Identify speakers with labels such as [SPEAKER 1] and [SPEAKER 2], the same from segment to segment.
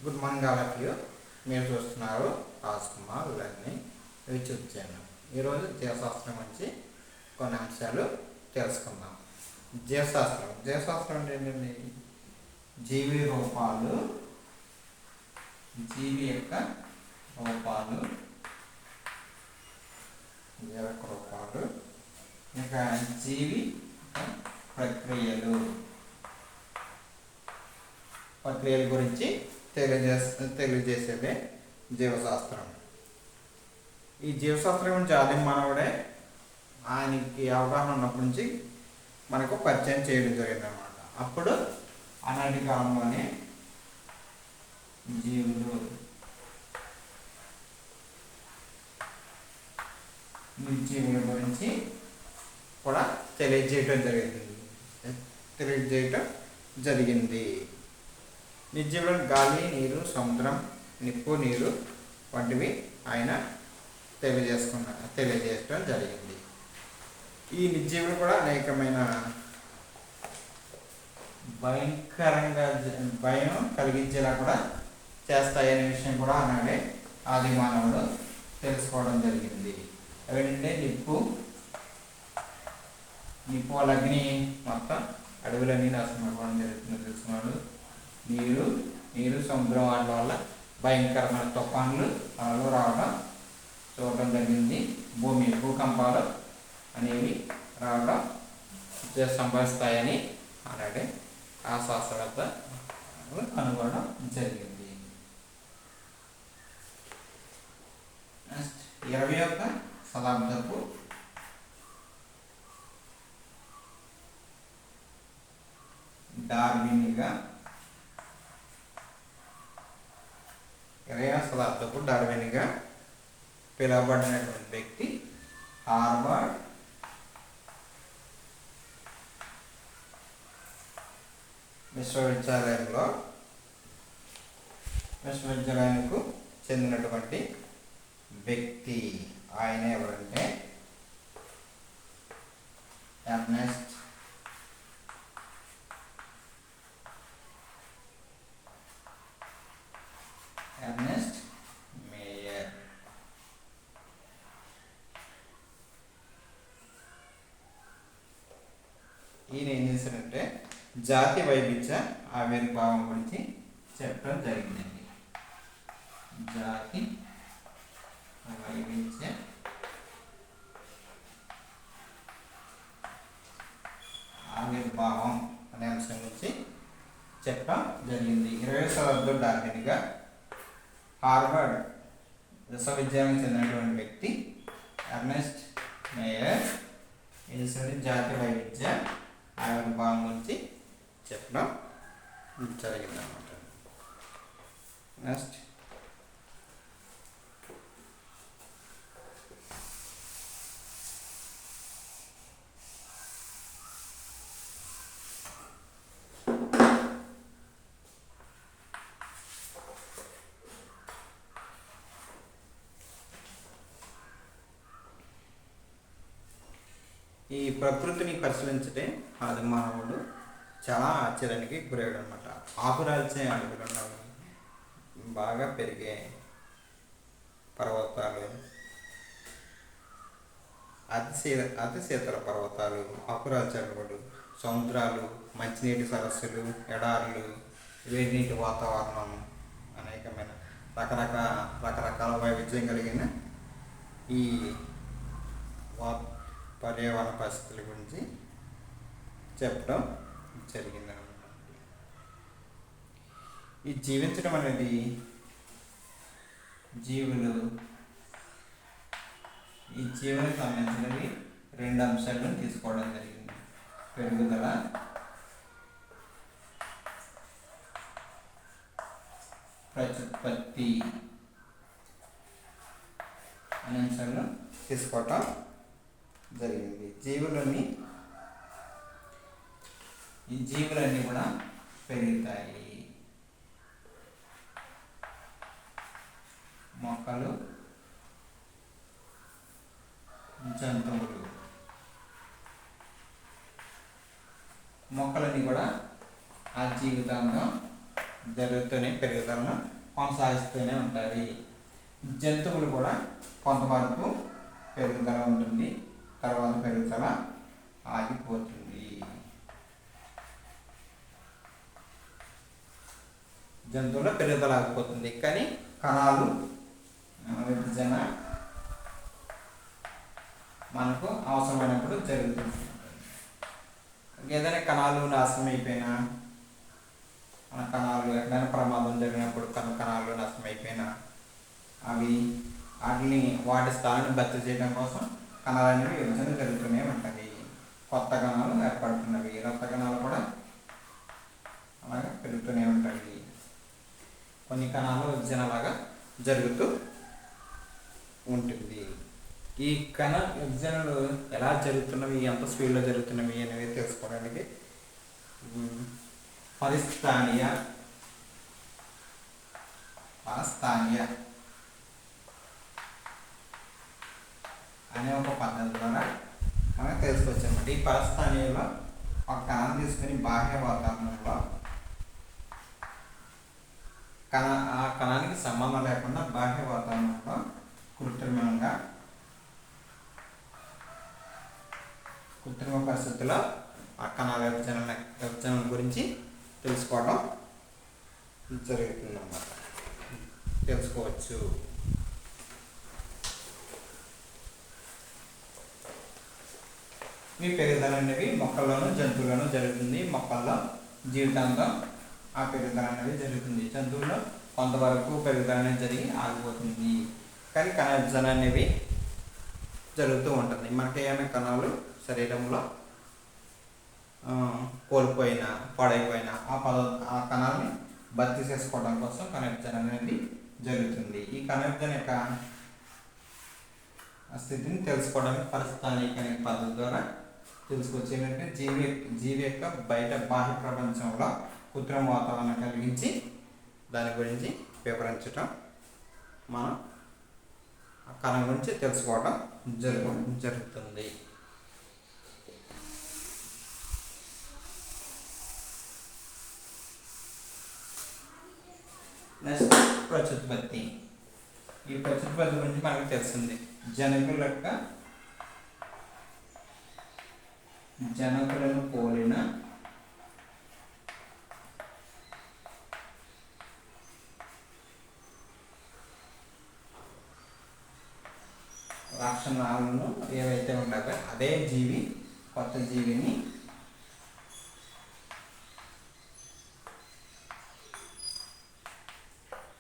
[SPEAKER 1] Good morning all of you. మీరు చూస్తున్నారు Rajkumar learning YouTube channel. ఈరోజు జీవశాస్త్రం నుంచి కొన్ని అంశాలు తెలుసుకుందాం. జీవశాస్త్రం అంటే ఏంటండి? జీవి రూపాలు, జీవి యొక్క రూపాలు, ఇంకా జీవి ప్రక్రియల గురించి తెలియజేసేదే జీవశాస్త్రం. ఈ జీవశాస్త్రం గురించి ఆది మానవుడే ఆయనకి అవగాహన ఉన్నప్పటి నుంచి మనకు పరిచయం చేయడం జరిగింది అన్నమాట. అప్పుడు ఆనాటి కాలంలోనే నిర్జీవుల గురించి కూడా తెలియజేయడం జరిగింది. నిర్జీవులను గాలి, నీరు, సముద్రం, నిప్పు, నీరు వంటివి ఆయన తెలియజేయడం జరిగింది. ఈ నిర్జీవులు కూడా అనేకమైన భయం కలిగించేలా కూడా చేస్తాయనే విషయం కూడా ఆనాడే ఆది మానవుడు తెలుసుకోవడం జరిగింది. అవేంటంటే నిప్పు వల్ల అగ్ని మొత్తం అడవులన్నీ నాశనం అవ్వడం జరుగుతుంది తెలుసుకున్నాడు. నీరు సముద్రం వాటి వల్ల భయంకరమైన తుఫాన్లు అలలు రావడం చూడటం జరిగింది. భూకంపాలు అనేవి రావడం సంభవిస్తాయని అలాగే ఆ శాస్త్రవేత్త కనుగొనడం జరిగింది. నెక్స్ట్ 20వ శతాబ్దపు డార్విన్గా పిలువబడినటువంటి వ్యక్తి హార్వర్డ్ విశ్వవిద్యాలయానికి చెందినటువంటి వ్యక్తి. ఆయన ఎవరంటే ఎర్నెస్ట్ మేయర్. ఈయన ఏం చేశారంటే జాతి వైవిధ్య ఆవిర్భావం గురించి చెప్పడం జరిగిందండి. జాతి వైవిధ్య ఆవిర్భావం అనే అంశం గురించి చెప్పడం జరిగింది. 20వ శతాబ్దం డార్విన్గా హార్వర్డ్ విశ్వవిద్యాలయానికి చెందినటువంటి వ్యక్తి ఎర్నెస్ట్ మేయర్ జాతి వైవిధ్య ఆవిర్భావం గురించి చెప్పడం జరిగింది అన్నమాట. నెక్స్ట్ ఈ ప్రకృతిని పరిశీలించటే ఆది మానవుడు చాలా ఆశ్చర్యానికి గురయ్యాడు అనమాట. ఆకురాల్చే అడవులు ఉన్నవి, బాగా పెరిగే పర్వతాలు, అతి శీతల పర్వతాలు, ఆకురాల్చే అడవులు, సముద్రాలు, మంచినీటి సరస్సులు, ఎడారులు, వేడినీటి వాతావరణం, అనేకమైన రకరకాల వైవిధ్యం కలిగిన ఈ పర్యావరణ పరిస్థితుల గురించి చెప్పడం జరిగింది అనమాట. ఈ జీవించడం అనేది ఈ జీవనకు సంబంధించినవి 2 అంశాలను తీసుకోవడం జరిగింది. పెరుగుదల, ప్రత్యుత్పత్తి అనే అంశాలను తీసుకోవటం జరిగింది. ఈ జీవులన్నీ కూడా పెరుగుతాయి. మొక్కలు, జంతువులు, మొక్కలన్నీ కూడా ఆ జీవితంలో జరుగుతూనే పెరుగుదలను కొనసాగిస్తూనే ఉంటుంది. జంతువులు కూడా కొంతవరకు పెరుగుదల ఉంటుంది, తర్వాత పెరుగుదల ఆగిపోతుంది. జంతువుల పెరుగుదల ఆగిపోతుంది, కానీ కణాలు విభజన మనకు అవసరమైనప్పుడు జరుగుతుంది. ఏదైనా కణాలు నాశనం అయిపోయినా, మన కణాలు ఎక్కడైనా ప్రమాదం జరిగినప్పుడు కణాలు నాశనం అయిపోయినా వాటి స్థానాన్ని భర్తీ చేయడం కోసం కణాలు అనేవి విభజన జరుగుతూనే ఉంటుంది. కొత్త కణాలు ఏర్పడుతున్నవి, రక్త కణాలు కూడా అలాగే పెరుగుతూనే ఉంటాయి. కొన్ని కణాలు విభజన అలాగా జరుగుతూ ఉంటుంది. ఈ కణ విభజనలు ఎలా జరుగుతున్నవి, ఎంత స్పీడ్లో జరుగుతున్నవి అనేవి తెలుసుకోవడానికి పరిస్థానీయ అనే ఒక పద్ధతి ద్వారా మనం తెలుసుకోవచ్చు అన్నమాట. ఈ పరిస్థానీయలో ఒక కణాన్ని తీసుకుని బాహ్య వాతావరణంలో ఆ కణానికి సంబంధం లేకుండా బాహ్య వాతావరణంలో కృత్రిమ పరిస్థితుల్లో ఆ కణాల విభజన గురించి తెలుసుకోవడం జరుగుతుందన్నమాట, తెలుసుకోవచ్చు. ఈ పెరుగుదల అనేవి మొక్కల్లోనూ జంతువుల్లోనూ జరుగుతుంది. మొక్కల్లో జీవితాంతం ఆ పెరుగుదల అనేది జరుగుతుంది. జంతువుల్లో కొంతవరకు పెరుగుదల అనేది జరిగి ఆగిపోతుంది, కానీ కణ విభజన అనేవి జరుగుతూ ఉంటుంది. మనకి ఏమైనా కణాలు శరీరంలో కోల్పోయినా పాడైపోయినా ఆ కణాలని భర్తీ చేసుకోవడం కోసం కణ విభజన అనేది జరుగుతుంది. ఈ కణ విభజన యొక్క స్థితిని తెలుసుకోవడానికి పరిస్థానీకరణ పద్ధతి ద్వారా తెలుసుకోవచ్చు. ఏంటంటే జీవి యొక్క బయట బాహ్య ప్రపంచంలో కృత్రిమ వాతావరణం కలిగించి దాని గురించి వివరించటం, మనం ఆ కణం గురించి తెలుసుకోవడం జరుగుతుంది. నెక్స్ట్ ప్రత్యుత్పత్తి. ఈ ప్రత్యుత్పత్తి గురించి మనకు తెలిసింది. జనకులను పోలిన లక్షణాలను ఏవైతే ఉంటాయో అదే జీవి కొత్త జీవిని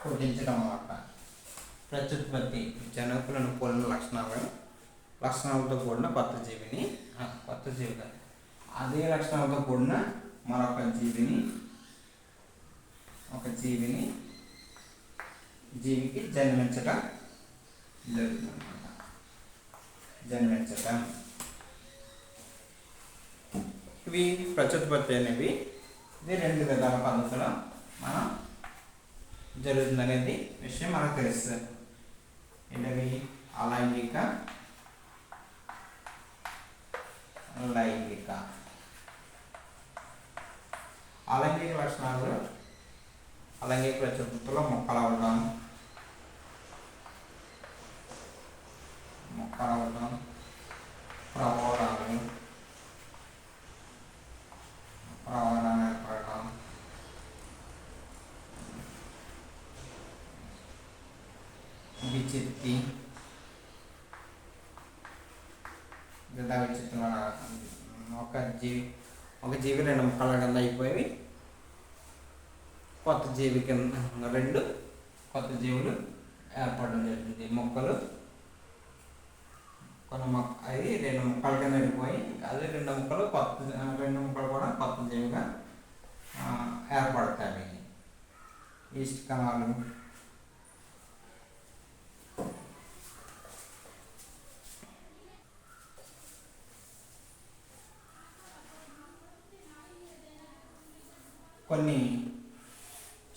[SPEAKER 1] పుట్టించడం అన్నమాట. ప్రత్యుత్పత్తి జనకులను పోలిన లక్షణాలతో కూడిన కొత్త జీవి కాదు, అదే లక్షణాలతో కూడిన మరొక జీవికి జన్మించటం జరుగుతుందన్నమాట. ఇవి ప్రత్యుత్పత్తి అనేవి ఇది 2 విధాల పద్ధతిలో మనం జరుగుతుంది అనేది విషయం మనకు తెలుస్తుంది. ఏంటవి? అలైంగిక, లైంగిక. అలైంగిక లక్షణాలు అలైంగిక ప్రత్యుత్పత్తిలో మొక్కలు అవడం, ప్రవాహాలు ఏర్పడటం, విచిత్తి, విచిత్తులు. ఒక జీవి 2 ముక్కల కింద అయిపోయి కొత్త జీవి కింద 2 కొత్త జీవులు ఏర్పడడం జరిగింది. మొక్కలు అది 2 ముక్కల కింద వెళ్ళిపోయి అదే 2 ముక్కలు కూడా కొత్త జీవిగా ఏర్పడతాయి. ఈస్ట్ కణాలు, కొన్ని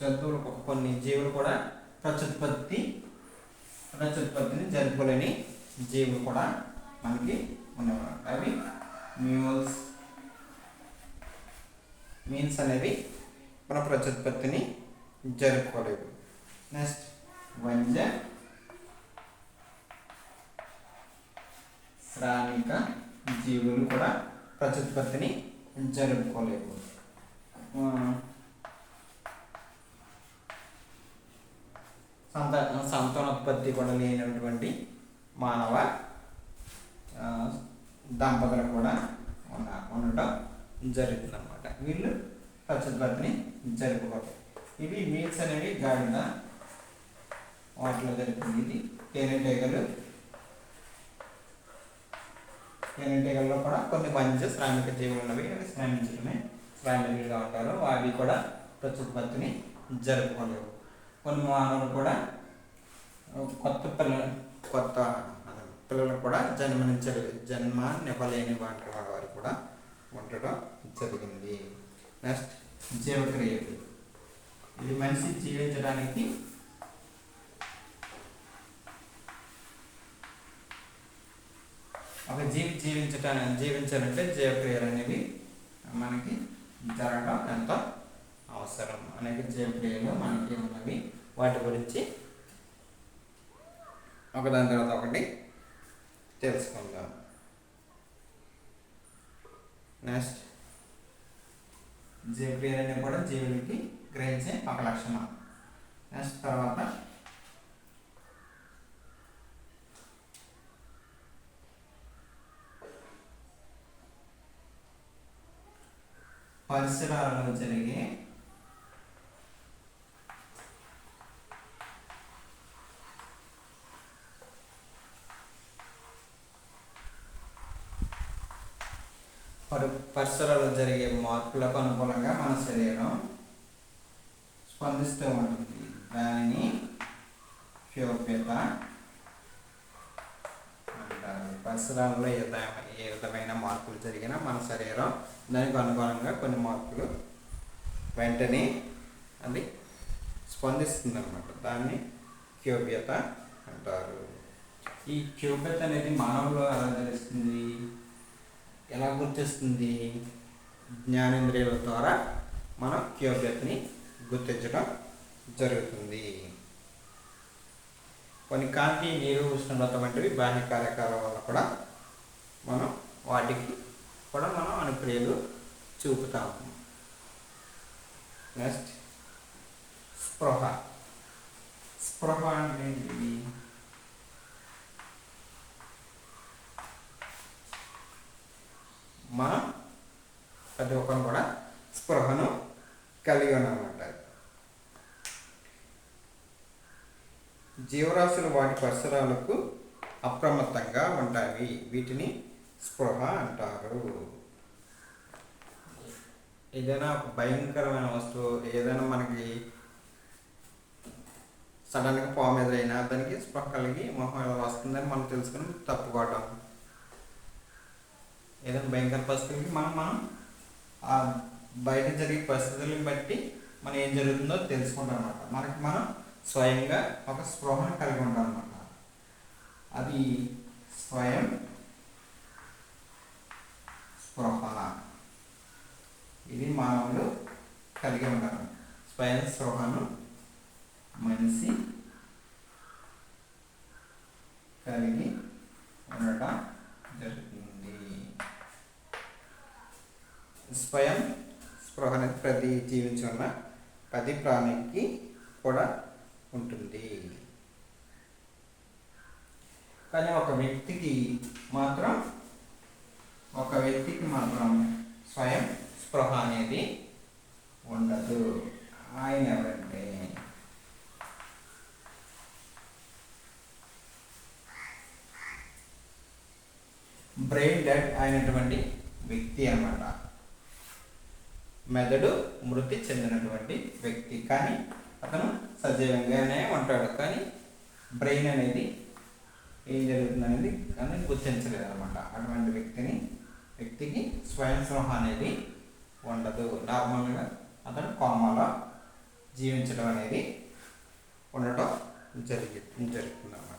[SPEAKER 1] జంతువులు, కొన్ని జీవులు కూడా ప్రత్యుత్పత్తిని జరుపుకోలేని జీవులు కూడా మనకి ఉన్నవి. అవి మీన్స్ అనేవి మన ప్రత్యుత్పత్తిని జరుపుకోలేవు. నెక్స్ట్ వంజ శ్రామిక జీవులు కూడా ప్రత్యుత్పత్తిని జరుపుకోలేవు. సంతానోత్పత్తి కూడా లేనటువంటి మానవ దంపతులు కూడా ఉండటం జరుగుతుంది అన్నమాట. వీళ్ళు ప్రత్యుత్పత్తిని జరుపుకోవాలి. ఇవి మీల్స్ అనేవి గాడిద వాటిలో జరుగుతుంది. ఇది తేనెటీగల్లో కూడా కొన్ని వంజ శ్రామిక జీవులు ఉన్నవి. అవి శ్రామికులుగా ఉంటారు. అవి కూడా ప్రత్యుత్పత్తిని జరుపుకోలేవు. కొన్ని మానవులు కూడా కొత్త పిల్లలు కూడా జన్మనివ్వలేని వారు కూడా ఉండటం జరిగింది. నెక్స్ట్ జీవక్రియలు. ఇది మనిషి జీవించడానికి ఒక జీవించాలంటే జీవక్రియలు అనేవి మనకి జరగడం ఎంతో అవసరం. అనేక జీవక్రియలు మనకి ఉన్నవి. వాటి గురించి ఒకదాని తర్వాత ఒకటి తెలుసుకుందాం. నెక్స్ట్ జీవక్రియలు అనేవి కూడా జీవులకి గ్రహించే ఒక లక్షణం. నెక్స్ట్ తర్వాత పరిసరాలలో జరిగే మార్పులకు అనుకూలంగా మన శరీరం స్పందిస్తూ ఉంటుంది. దానిని క్షోభ్యత అంటారు. పరిసరాలలో ఏ విధమైన మార్పులు జరిగినా మన శరీరం దానికి అనుగుణంగా కొన్ని మార్పులు వెంటనే అది స్పందిస్తుంది అన్నమాట. దాన్ని క్షోభ్యత అంటారు. ఈ క్షోభ్యత అనేది మానవులో ఎలా తెలుస్తుంది, ఎలా గుర్తిస్తుంది? జ్ఞానేంద్రియాల ద్వారా మనం క్షోభ్యతని గుర్తించడం జరుగుతుంది. కొన్ని కాంతి, నీరు, ఉష్ణోగ్రత వంటివి బాహ్య కార్యకలాపాల వల్ల కూడా వాటికి కూడా మనం అనుక్రియలు చూపుతాము. నెక్స్ట్ స్పృహ. స్పృహ అంటే ఏంటి? మనం ప్రతి ఒక్కరు కూడా స్పృహను కలిగి ఉన్నామన్నమాట. జీవరాశులు వాటి పరిసరాలకు అప్రమత్తంగా ఉంటాయి. వీటిని స్పృహ అంటారు. ఏదైనా ఒక భయంకరమైన వస్తువు, ఏదైనా మనకి సడన్గా పాము ఎదురైనా దానికి స్పృహ కలిగి మొహం ఎలా వస్తుందని మనం తెలుసుకుని తప్పుకోవటం. ఏదైనా భయంకర పరిస్థితులకి మనం ఆ బయట జరిగే పరిస్థితులను బట్టి మనం ఏం జరుగుతుందో తెలుసుకుంటాం అన్నమాట. మనం స్వయంగా ఒక స్పృహను కలిగి ఉంటాం అన్నమాట. అది స్వయం స్పృహ. ఇది మానవులు కలిగి ఉంటారు. స్వయం స్పృహను మనిషి కలిగి ఉండటం జరుగుతుంది. స్వయం స్పృహ అనేది ప్రతి జీవించున్న ప్రతి ప్రాణికి కూడా ఉంటుంది. కానీ ఒక వ్యక్తికి మాత్రం స్వయం స్పృహ అనేది ఉండదు. ఆయన ఎవరంటే బ్రెయిన్ డెడ్ అయినటువంటి వ్యక్తి అన్నమాట. మెదడు మృతి చెందినటువంటి వ్యక్తి. కానీ అతను సజీవంగానే ఉంటాడు. కానీ బ్రెయిన్ అనేది ఏం జరుగుతుంది అనేది గుర్తించలేదు అనమాట. అటువంటి వ్యక్తికి స్వయం స్పృహ అనేది ఉండదు. నార్మల్గా అతను కోమాలో జీవించడం అనేది ఉండటం జరుగుతుంది అన్నమాట.